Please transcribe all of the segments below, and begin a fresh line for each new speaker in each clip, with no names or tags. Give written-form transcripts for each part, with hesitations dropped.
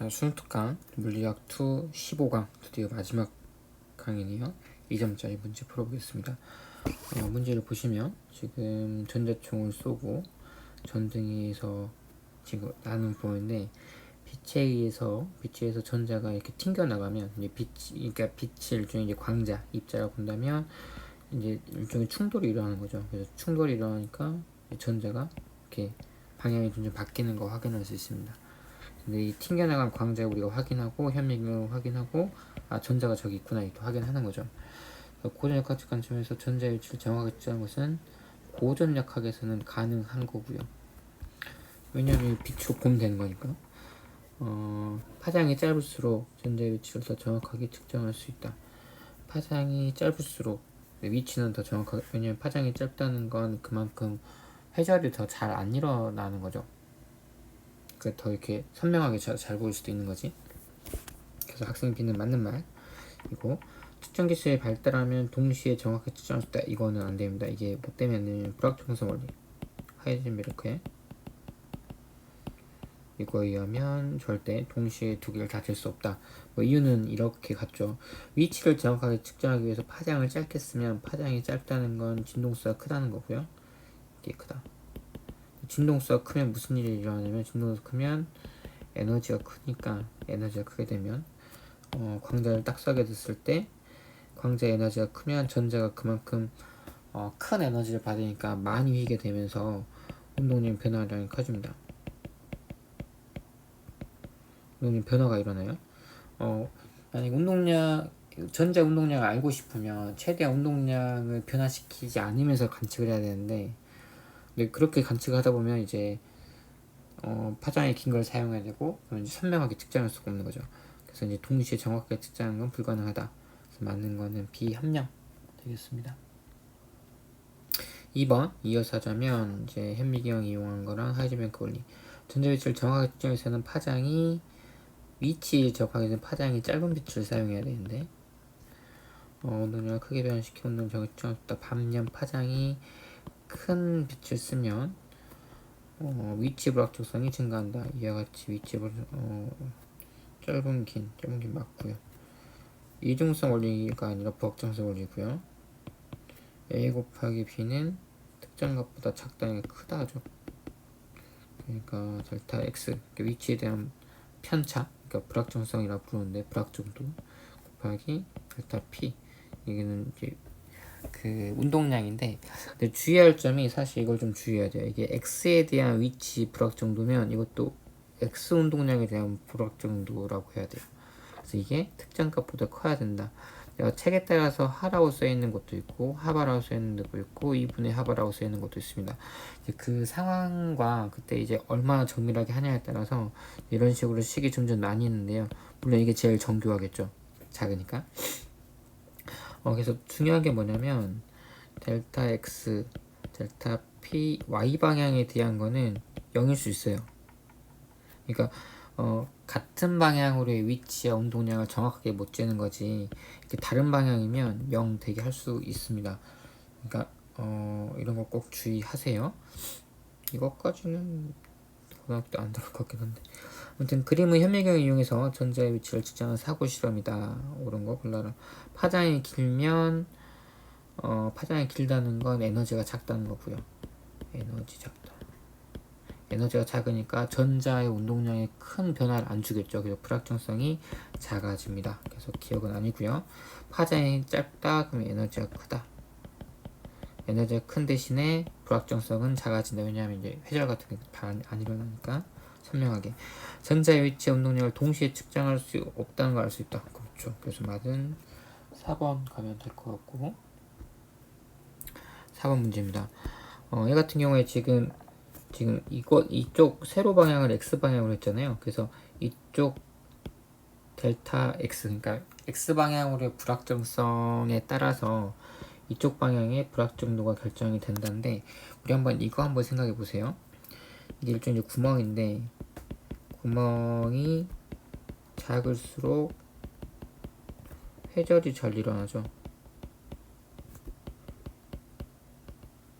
자, 수능특강 물리학 2 15강 드디어 마지막 강이네요. 2점짜리 문제 풀어보겠습니다. 문제를 보시면 지금 전자총을 쏘고 전등에서 지금 나는 보이는데 빛에 의해서 전자가 이렇게 튕겨 나가면 이제 그러니까 빛이 일종의 이제 광자 입자라고 본다면 이제 일종의 충돌이 일어나는 거죠. 그래서 충돌이 일어나니까 전자가 이렇게 방향이 점점 바뀌는 거 확인할 수 있습니다. 근데 이 튕겨나간 광자 우리가 확인하고 현미경을 확인하고 전자가 저기 있구나 이렇게 확인하는 거죠. 고전역학적 관점에서 전자의 위치를 정확하게 측정하는 것은 고전역학에서는 가능한 거고요. 왜냐하면 빛으로 보면 되는 거니까. 파장이 짧을수록 전자의 위치를 더 정확하게 측정할 수 있다. 파장이 짧을수록 위치는 더 정확하게, 왜냐하면 파장이 짧다는 건 그만큼 회절이 더 잘 안 일어나는 거죠. 더 이렇게 선명하게 잘 보일 수도 있는 거지. 그래서 학생 B는 맞는 말이고, 측정 기술이 발달하면 동시에 정확하게 측정할 수 있다. 이거는 안 됩니다. 이게 뭐 때문에 안 되냐면 불확정성 원리, 하이젠베르크의 이거에 의하면 절대 동시에 두 개를 다 잴 수 없다. 뭐 이유는 이렇게 같죠. 위치를 정확하게 측정하기 위해서 파장을 짧게 쓰면 파장이 짧다는 건 진동수가 크다는 거고요. 이게 크다. 진동수가 크면 무슨 일이 일어나냐면, 진동수가 크면 에너지가 크니까, 에너지가 크게 되면 광자를 딱 쏘게 됐을 때 광자 에너지가 크면 전자가 그만큼 큰 에너지를 받으니까 많이 휘게 되면서 운동량 변화량이 커집니다. 운동량 변화가 일어나요. 만약 전자 운동량을 알고 싶으면 최대한 운동량을 변화시키지 않으면서 관측을 해야 되는데, 그렇게 관측을 하다 보면 이제 파장이 긴 걸 사용해야 되고, 그럼 이제 선명하게 측정할 수가 없는 거죠. 그래서 이제 동시에 정확하게 측정하는 건 불가능하다. 그래서 맞는 거는 B 함량 되겠습니다. 2번 이어서 하자면 이제 현미경 이용한 거랑 하이젠베르크 원리. 전자 위치를 정확하게 측정해서는 파장이 위치에 적합하게 된 파장이 짧은 빛을 사용해야 되는데, 운동량을 크게 변화시켜 운동 정확히 측정할 수 있다. 반면 파장이 큰 빛을 쓰면 위치 불확정성이 증가한다. 이와 같이 위치 짧은 긴 맞고요. 이중성 원리가 아니라 불확정성 원리고요. A 곱하기 B는 특정 값보다 작다는 게 크다죠. 그러니까 델타 X, 위치에 대한 편차, 그러니까 불확정성이라고 부르는데 불확정도 곱하기 델타 P, 이게는 이제 그 운동량인데, 근데 주의할 점이, 사실 이걸 좀 주의해야 돼요. 이게 X에 대한 위치 불확정도면 이것도 X 운동량에 대한 불확정도라고 해야 돼요. 그래서 이게 특정값보다 커야 된다. 내가 책에 따라서 하라고 써있는 것도 있고 하바라고 써있는 것도 있고 2분의 하바라고 써있는 것도 있습니다. 이제 그 상황과 그때 이제 얼마나 정밀하게 하냐에 따라서 이런 식으로 식이 점점 나뉘는데요. 물론 이게 제일 정교하겠죠. 작으니까. 그래서 중요한 게 뭐냐면 델타 X, 델타 P, Y 방향에 대한 거는 0일 수 있어요. 그러니까 같은 방향으로의 위치와 운동량을 정확하게 못 재는 거지, 이렇게 다른 방향이면 0 되게 할 수 있습니다. 그러니까 이런 거 꼭 주의하세요. 이것까지는 고등학교 때 안 들을 것 같긴 한데, 아무튼 그림의 현미경을 이용해서 전자의 위치를 측정한 사고 실험이다. 옳은 거 골라라. 파장이 길면 파장이 길다는 건 에너지가 작다는 거고요. 에너지 작다. 에너지가 작으니까 전자의 운동량에 큰 변화를 안 주겠죠. 그래서 불확정성이 작아집니다. 그래서 기억은 아니고요. 파장이 짧다 그러면 에너지가 크다. 에너지가 큰 대신에 불확정성은 작아진다. 왜냐하면 이제 회절 같은 게 안 일어나니까. 선명하게 전자의 위치와 운동량을 동시에 측정할 수 없다는 걸 알 수 있다. 그렇죠. 그래서 맞은 4번 가면 될 것 같고, 4번 문제입니다. 얘 같은 경우에 지금 이쪽 세로 방향을 x 방향으로 했잖아요. 그래서 이쪽 델타 x, 그러니까 x 방향으로의 불확정성에 따라서 이쪽 방향의 불확정도가 결정이 된다는데, 우리 이거 한번 생각해 보세요. 이게 일종의 구멍인데, 구멍이 작을수록 회절이 잘 일어나죠.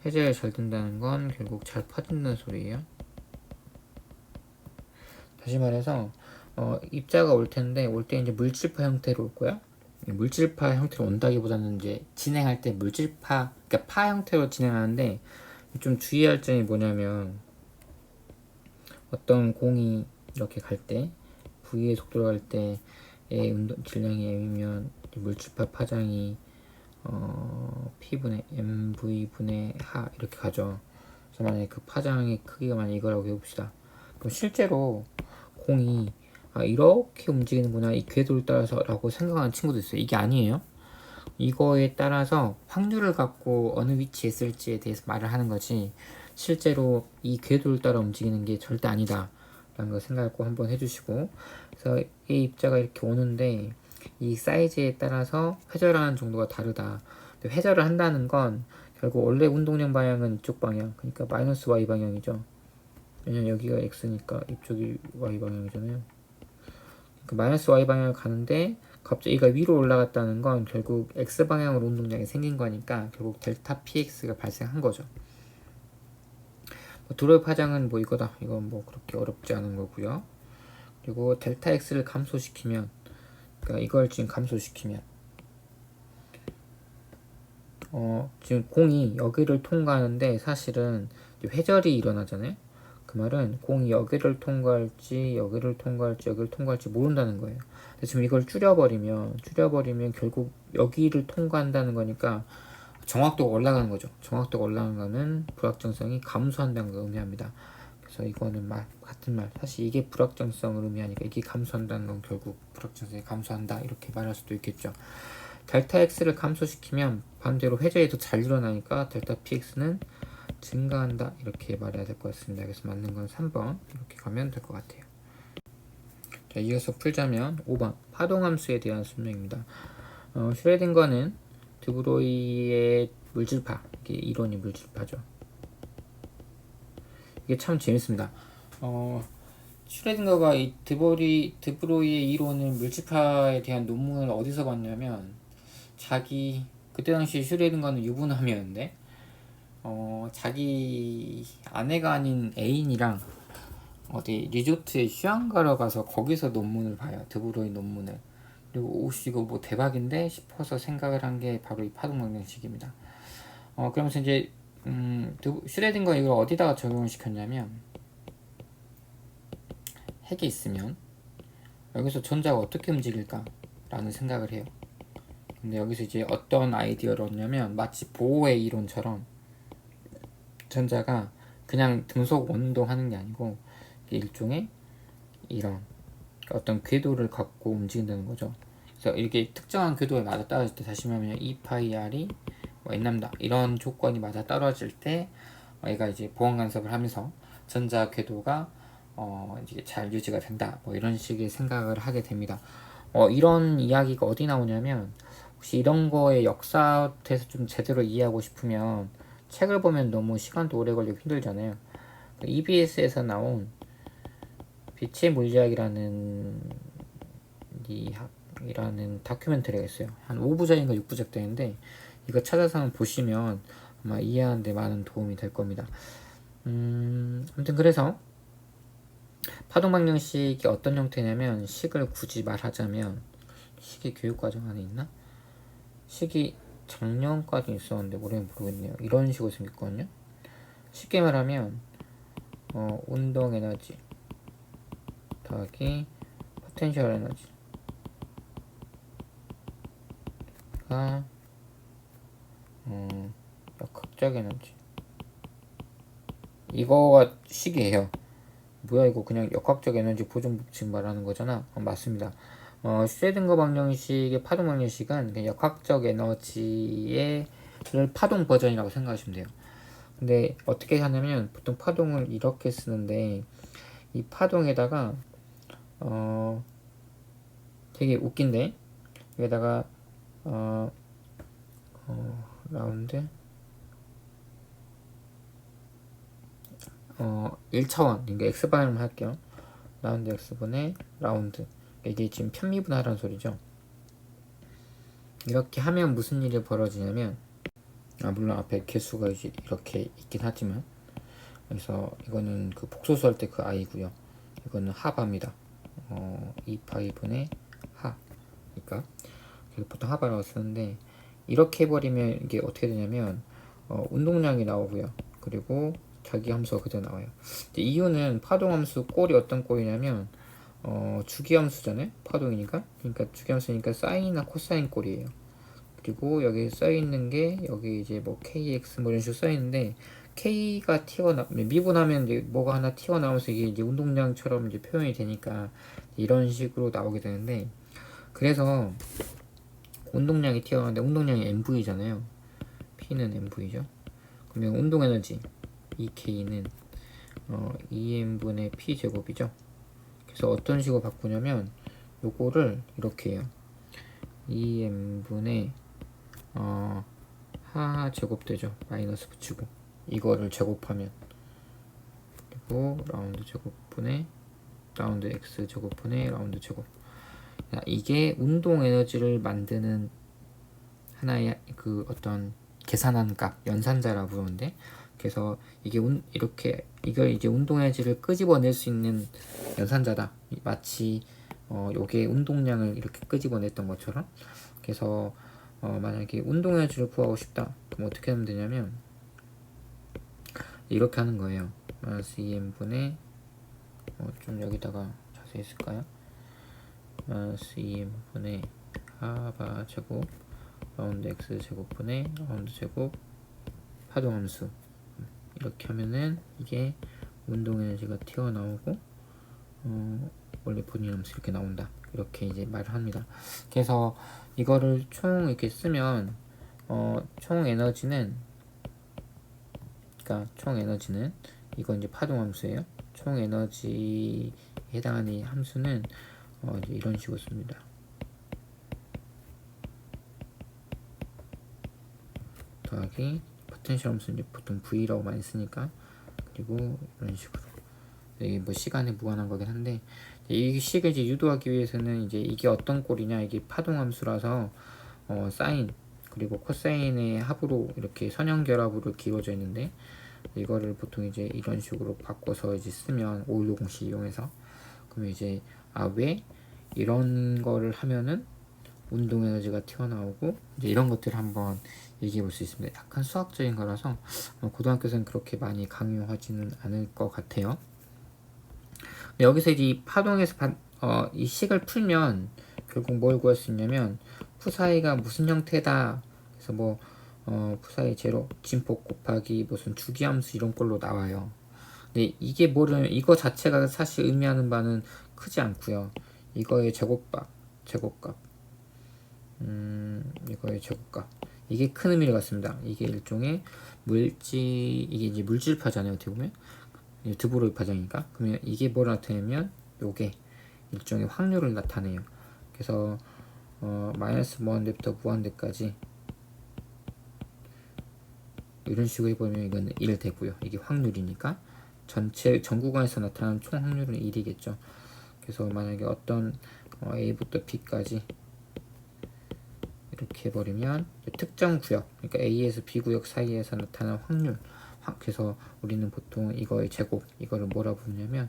회절이 잘 된다는 건 결국 잘 퍼진다는 소리예요. 다시 말해서 입자가 올 텐데 올 때 이제 물질파 형태로 올 거야. 물질파 형태로 온다기보다는 이제 진행할 때 물질파, 그러니까 파 형태로 진행하는데 좀 주의할 점이 뭐냐면 어떤 공이 이렇게 갈 때 V의 속도로 갈 때 운동 질량이 M이면 물질파 파장이 P분의 MV분의 하 이렇게 가죠. 그래서 만약에 그 파장의 크기가 만약 이거라고 해봅시다. 그럼 실제로 공이 이렇게 움직이는구나 이 궤도를 따라서 라고 생각하는 친구도 있어요. 이게 아니에요. 이거에 따라서 확률을 갖고 어느 위치에 쓸지에 대해서 말을 하는 거지 실제로 이 궤도를 따라 움직이는 게 절대 아니다 라는 거 생각을 꼭 한번 해주시고, 그래서 이 입자가 이렇게 오는데 이 사이즈에 따라서 회전하는 정도가 다르다. 회전을 한다는 건 결국 원래 운동량 방향은 이쪽 방향, 그러니까 마이너스 y 방향이죠. 왜냐면 여기가 x니까 이쪽이 y 방향이잖아요. 그러니까 마이너스 y 방향을 가는데 갑자기 얘가 위로 올라갔다는 건 결국 x 방향으로 운동량이 생긴 거니까 결국 델타 px가 발생한 거죠. 드로이 파장은 뭐 이거다. 이건 뭐 그렇게 어렵지 않은 거고요. 그리고 델타 x를 감소시키면, 그러니까 이걸 지금 감소시키면 지금 공이 여기를 통과하는데 사실은 회절이 일어나잖아요. 그 말은 공이 여기를 통과할지 여기를 통과할지 여기를 통과할지 모른다는 거예요. 근데 지금 이걸 줄여버리면 결국 여기를 통과한다는 거니까 정확도가 올라가는 거죠. 정확도가 올라가는 불확정성이 감소한다는 걸 의미합니다. 그래서 이거는 같은 말. 사실 이게 불확정성을 의미하니까 이게 감소한다는 건 결국 불확정성이 감소한다 이렇게 말할 수도 있겠죠. 델타 x를 감소시키면 반대로 회전이 더 잘 일어나니까 델타 px는 증가한다 이렇게 말해야 될 것 같습니다. 그래서 맞는 건 3번 이렇게 가면 될 것 같아요. 자, 이어서 풀자면 5번 파동함수에 대한 설명입니다. 슈레딩거는 드브로이의 물질파, 이게 이론이 물질파죠. 이게 참 재밌습니다. 슈레딩거가 이 드브로이의 이론을 물질파에 대한 논문을 어디서 봤냐면 그때 당시 슈레딩거는 유부남이었는데 자기 아내가 아닌 애인이랑 어디 리조트에 휴양 가러 가서 거기서 논문을 봐요. 드브로이 논문을. 그리고 이거 뭐 대박인데 싶어서 생각을 한 게 바로 이 파동방정식입니다. 그러면서 이제 슈레딩거 이걸 어디다가 적용을 시켰냐면 핵이 있으면 여기서 전자가 어떻게 움직일까 라는 생각을 해요. 근데 여기서 이제 어떤 아이디어를 얻냐면 마치 보호의 이론처럼 전자가 그냥 등속 원동하는 게 아니고 일종의 이런 어떤 궤도를 갖고 움직인다는 거죠. 그래서 이렇게 특정한 궤도에 맞아 떨어질 때 다시 말하면 2파이r이 n남다 이런 조건이 맞아 떨어질 때 얘가 이제 보원 간섭을 하면서 전자 궤도가 이제 잘 유지가 된다 뭐 이런 식의 생각을 하게 됩니다. 이런 이야기가 어디 나오냐면 혹시 이런 거의 역사에서 좀 제대로 이해하고 싶으면 책을 보면 너무 시간도 오래 걸리고 힘들잖아요. EBS에서 나온 빛의 물리학이라는 다큐멘터리가 있어요. 한 5부작인가 6부작 되는데 이거 찾아서 한번 보시면 아마 이해하는 데 많은 도움이 될 겁니다. 아무튼 그래서 파동방정식이 어떤 형태냐면 식을 굳이 말하자면 식이 교육과정 안에 있나? 식이 작년까지 있었는데 올해는 모르겠네요. 이런 식으로 생겼거든요. 쉽게 말하면 운동 에너지 더하기 포텐셜 에너지가 역학적 에너지 이거가 식이에요. 뭐야 이거 그냥 역학적 에너지 보존 법칙 말하는 거잖아. 맞습니다. 슈레딩거 방정식의 파동 방정식은 그냥 역학적 에너지의 파동 버전이라고 생각하시면 돼요. 근데 어떻게 하냐면 보통 파동을 이렇게 쓰는데 이 파동에다가 되게 웃긴데 여기다가 라운드 1차원 그러니까 x방향만 할게요. 라운드 x분의 라운드 이게 지금 편미분하라는 소리죠. 이렇게 하면 무슨 일이 벌어지냐면 물론 앞에 개수가 이제 이렇게 있긴 하지만 그래서 이거는 그 복소수 할 때 그 i고요. 이거는 하바입니다. 2파이 분의 하. 그러니까 보통 하바라고 쓰는데 이렇게 해버리면 이게 어떻게 되냐면 운동량이 나오고요. 그리고 자기 함수가 그대로 나와요. 이유는 파동 함수 꼴이 어떤 꼴이냐면 주기 함수잖아요. 파동이니까. 그러니까 주기 함수니까 사인이나 코사인 꼴이에요. 그리고 여기 써 있는 게 여기 이제 뭐 kx 뭐 이런 식으로 써 있는데 k가 미분하면 이제 뭐가 하나 튀어나오면서 이게 이제 운동량처럼 이제 표현이 되니까 이런 식으로 나오게 되는데, 그래서 운동량이 튀어나오는데 운동량이 mv잖아요. p는 mv죠. 그러면 운동 에너지 EK는 2m분의 p 제곱이죠. 그래서 어떤 식으로 바꾸냐면 요거를 이렇게 해요. 2m분의 하 제곱되죠. 마이너스 붙이고 이거를 제곱하면, 그리고 라운드 제곱분의 라운드 x 제곱분의 라운드 제곱. 이게 운동 에너지를 만드는 하나의 그 어떤 계산하는 값, 연산자라고 부르는데, 그래서 이게 이렇게 이걸 이제 운동 에너지를 끄집어낼 수 있는 연산자다. 마치 요게 운동량을 이렇게 끄집어냈던 것처럼. 그래서 만약에 운동 에너지를 구하고 싶다. 그럼 어떻게 하면 되냐면 이렇게 하는 거예요. 마이너스 2m분의 좀 여기다가 자세히 쓸까요? 마이너스 2m분의 하바 제곱 라운드 x 제곱분의 라운드 제곱 파동함수. 이렇게 하면은 이게 운동 에너지가 튀어나오고 원래 본인 함수 이렇게 나온다. 이렇게 이제 말을 합니다. 그래서 이거를 총 이렇게 쓰면 총 에너지는, 그러니까 총 에너지는 이건 이제 파동 함수예요. 총 에너지에 해당하는 이 함수는 이제 이런 식으로 씁니다. 더하기 포텐셜 함수는 이제 보통 V라고 많이 쓰니까, 그리고 이런 식으로. 이게 뭐 시간에 무관한 거긴 한데, 이 식을 이제 유도하기 위해서는 이제 이게 어떤 꼴이냐, 이게 파동 함수라서 사인 그리고 코사인의 합으로 이렇게 선형결합으로 이렇게 이루어져 있는데, 이거를 보통 이제 이런 식으로 바꿔서 이제 쓰면 오일로 공식 이용해서, 그러면 이제 왜 이런 거를 하면은 운동 에너지가 튀어나오고, 이제 이런 것들을 한번 얘기해 볼 수 있습니다. 약간 수학적인 거라서 고등학교에서는 그렇게 많이 강요하지는 않을 것 같아요. 여기서 이제 이 파동에서 이 식을 풀면 결국 뭘 구할 수 있냐면 푸사이가 무슨 형태다. 그래서 뭐 푸사이 제로 진폭 곱하기 무슨 주기함수 이런 걸로 나와요. 근데 이게 뭐를, 이거 자체가 사실 의미하는 바는 크지 않고요. 이거의 제곱값 이거의 제곱값, 이게 큰 의미를 갖습니다. 이게 일종의 이게 이제 물질파잖아요. 어떻게 보면 드보로이 파장이니까. 그러면 이게 뭘 나타내면 요게 일종의 확률을 나타내요. 그래서 마이너스 무한대부터 무한대까지 이런 식으로 해보면 이건 1 되고요. 이게 확률이니까 전 구간에서 나타나는 총 확률은 1이겠죠. 그래서 만약에 어떤 A부터 B까지 이렇게 해버리면 특정 구역, 그러니까 A에서 B 구역 사이에서 나타나는 확률, 그래서 우리는 보통 이거의 제곱, 이거를 뭐라 부르냐면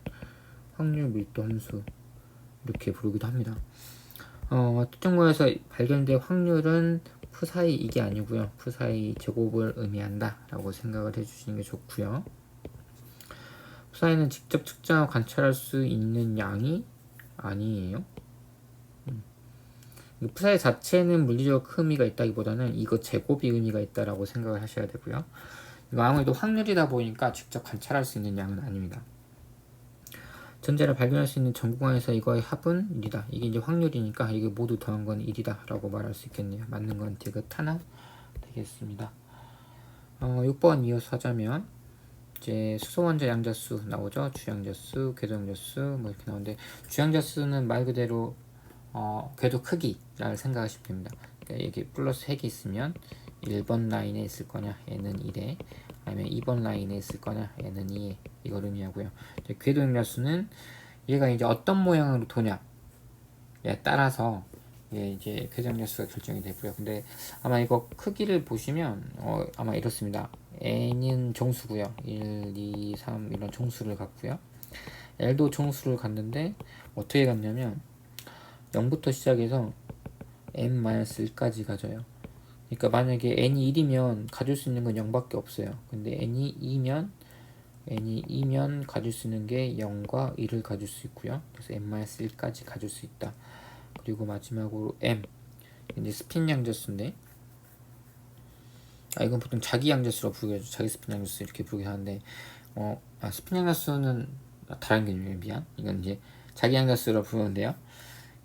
확률 밀도 함수 이렇게 부르기도 합니다. 특정 구역에서 발견된 확률은 푸사이 이게 아니고요. 푸사이 제곱을 의미한다 라고 생각을 해주시는 게 좋고요. 푸사이는 직접 측정하고 관찰할 수 있는 양이 아니에요. 푸사이 자체는 물리적 의미가 있다기보다는 이거 제곱이 의미가 있다라고 생각을 하셔야 되고요. 이거 아무래도 확률이다 보니까 직접 관찰할 수 있는 양은 아닙니다. 전제를 발견할 수 있는 전 구간에서 이거의 합은 1이다. 이게 이제 확률이니까 이게 모두 더한 건 1이다 라고 말할 수 있겠네요. 맞는 건 디귿 하나 되겠습니다. 6번 이어서 하자면 이제 수소원자 양자수 나오죠. 주양자수, 궤도양자수 뭐 이렇게 나오는데, 주양자수는 말 그대로 궤도 크기를 생각하시면 됩니다. 그러니까 여기 플러스 핵이 있으면 1번 라인에 있을 거냐, 얘는 1에, 아니면 2번 라인에 있을 거냐, 얘는 2에, 이걸 의미하고요. 궤도 양자수는 얘가 이제 어떤 모양으로 도냐에 따라서 이제 궤도 양자수가 결정이 되고요. 근데 아마 이거 크기를 보시면 아마 이렇습니다. n은 정수고요. 1, 2, 3 이런 정수를 갖고요. l도 정수를 갖는데 어떻게 갖냐면 0부터 시작해서 n-1까지 가져요. 그러니까 만약에 n이 1이면 가질 수 있는 건 0밖에 없어요. 근데 n이 2면 가질 수 있는 게 0과 1을 가질 수 있고요. 그래서 n-1까지 가질 수 있다. 그리고 마지막으로 m, 이제 스핀 양자수인데, 이건 보통 자기 양자수라고 부르게 하죠. 자기 스핀 양자수 이렇게 부르게 하는데, 스핀 양자수는 다른 개념이에요. 미안. 이건 이제 자기 양자수라고 부르는데요.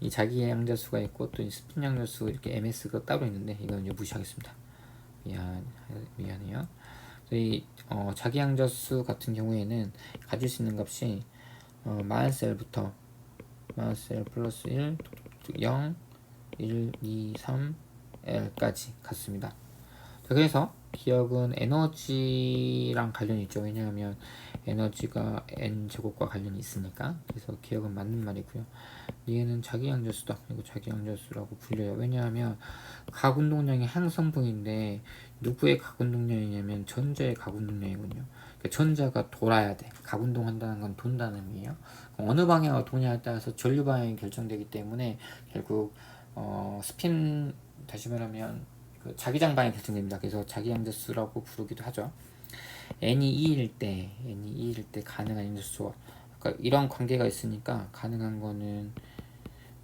이 자기 양자수가 있고 또 이 스핀 양자수 이렇게 MS가 따로 있는데 이건 이제 무시하겠습니다. 미안해요. 이 자기 양자수 같은 경우에는 가질 수 있는 값이 마이너스 L 플러스 1, 0, 1, 2, 3, L까지 같습니다. 자, 그래서 기억은 에너지랑 관련이 있죠. 왜냐하면 에너지가 n제곱과 관련이 있으니까. 그래서 기억은 맞는 말이고요. 얘는 자기 양자수다. 이거 자기 양자수라고 불려요. 왜냐하면 각 운동량이 항성분인데 누구의 각 운동량이냐면 전자의 각 운동량이군요. 그러니까 전자가 돌아야 돼. 각 운동한다는 건 돈다는 의미예요. 어느 방향으로 도냐에 따라서 전류 방향이 결정되기 때문에 결국 스핀, 다시 말하면 그 자기장 방향이 결정됩니다. 그래서 자기 양자수라고 부르기도 하죠. n이 2일 때 가능한 양자수, 그러니까 이런 관계가 있으니까 가능한 거는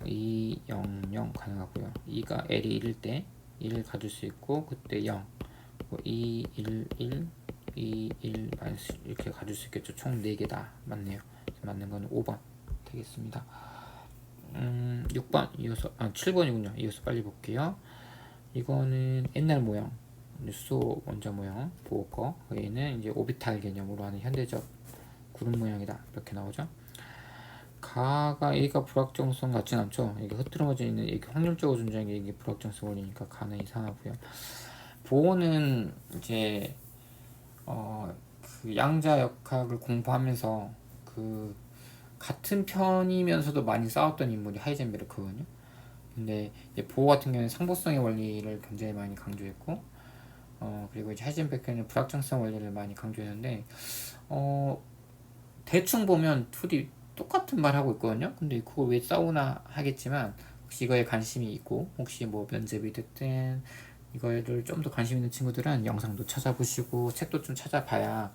2, 0, 0 가능하고요. 2가 L이 1일 때 1을 가질 수 있고 그때 0, 2, 1, 1, 2, 1, 마이너스 이렇게 가질 수 있겠죠. 총 4개다. 맞네요. 맞는 거는 5번 되겠습니다. 6번 이어서 7번이군요. 이어서 빨리 볼게요. 이거는 옛날 모형, 수소 원자 모형 보호 거. 얘는 이제 오비탈 개념으로 하는 현대적 구름 모양이다. 이렇게 나오죠. 가가 얘가 불확정성 같진 않죠. 이게 흐트러져 있는 이게 확률적으로 존재하는 게 이게 불확정성 원리니까 가는 이상하고요. 보호는 이제 그 양자 역학을 공부하면서 그 같은 편이면서도 많이 싸웠던 인물이 하이젠베르크거든요. 근데 이제 보호 같은 경우는 상보성의 원리를 굉장히 많이 강조했고, 그리고 이제 하이젠베르크는 불확정성 원리를 많이 강조했는데, 대충 보면 둘이 똑같은 말 하고 있거든요. 근데 그거 왜 싸우나 하겠지만, 혹시 이거에 관심이 있고, 혹시 뭐 면접이 됐든, 이거를 좀 더 관심 있는 친구들은 영상도 찾아보시고, 책도 좀 찾아봐야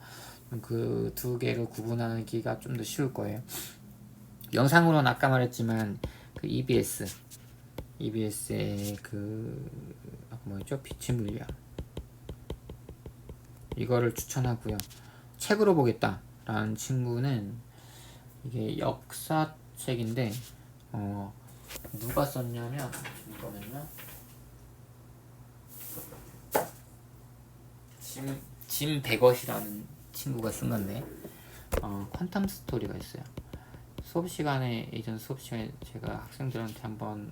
그 두 개를 구분하기가 좀 더 쉬울 거예요. 영상으로는 아까 말했지만, 그 EBS의 그 뭐였죠? 빛의 물리학, 이거를 추천하고요. 책으로 보겠다라는 친구는 이게 역사책인데 누가 썼냐면 이거는요, 짐 베것이라는 친구가 쓴 건데 퀀텀 스토리가 있어요. 예전 수업 시간에 제가 학생들한테 한번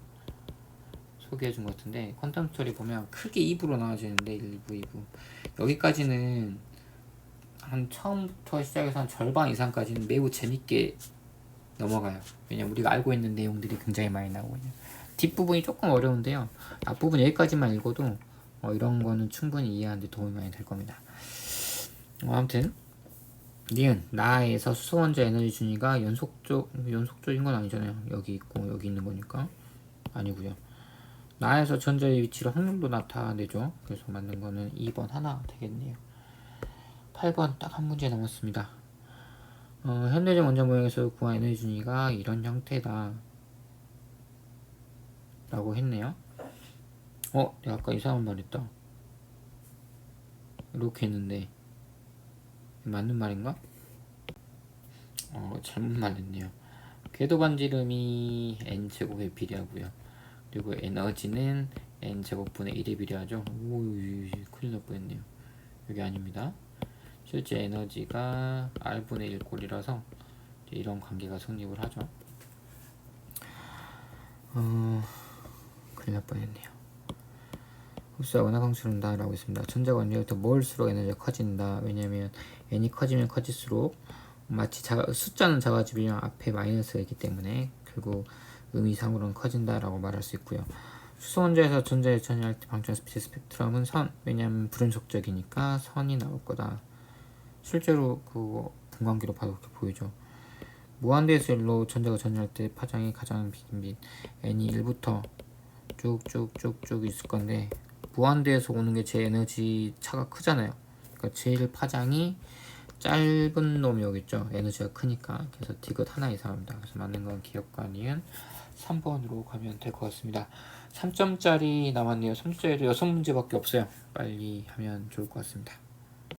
소개해 준 것 같은데, 퀀텀 스토리 보면 크게 2부로 나눠지는데 1, 2부, 2부 여기까지는 한 처음부터 시작해서 한 절반 이상까지는 매우 재밌게 넘어가요. 왜냐면 우리가 알고 있는 내용들이 굉장히 많이 나오거든요. 뒷부분이 조금 어려운데요. 앞부분 여기까지만 읽어도 이런 거는 충분히 이해하는데 도움이 많이 될 겁니다. 아무튼 니은 나에서 수소원자 에너지 준위가 연속적인 건 아니잖아요. 여기 있고 여기 있는 거니까 아니고요. 나에서 전자의 위치를 확률로 나타내죠. 그래서 맞는 거는 2번 하나 되겠네요. 8번 딱 한 문제 남았습니다. 현대적 원자 모형에서 구한 에너지 준위가 이런 형태다 라고 했네요. 내가 아까 이상한 말 했다. 이렇게 했는데 맞는 말인가? 잘못 말했네요. 궤도 반지름이 n제곱에 비례하고요. 그리고 에너지는 n제곱분의 1에 비례하죠. 오, 큰일 날 뻔했네요. 여기 아닙니다. 실제 에너지가 r분의 1 꼴이라서 이런 관계가 성립을 하죠. 큰일 날 뻔했네요. 흡수하거나 방출한다 라고 했습니다. 전자가 언제부터 모일수록 에너지가 커진다. 왜냐면 n이 커지면 커질수록 마치 숫자는 작아지면 앞에 마이너스가 있기 때문에 결국 의미상으로는 커진다 라고 말할 수 있고요. 수소원자에서 전자에 전이할 때 방출한 빛의 스펙트럼은 선, 왜냐면 불연속적이니까 선이 나올 거다. 실제로 그거 분광기로 봐도 그렇게 보이죠. 무한대에서 1로 전자가 전진할 때 파장이 가장 빈 빛 n이 1부터 쭉쭉쭉쭉 있을 건데 무한대에서 오는 게 제 에너지 차가 크잖아요. 그러니까 제일 파장이 짧은 놈이 여기 있죠. 에너지가 크니까. 그래서 디귿 하나 이상입니다. 그래서 맞는 건 기억과 니은 3번으로 가면 될 것 같습니다. 3점짜리 남았네요. 3점짜리 6문제밖에 없어요. 빨리 하면 좋을 것 같습니다.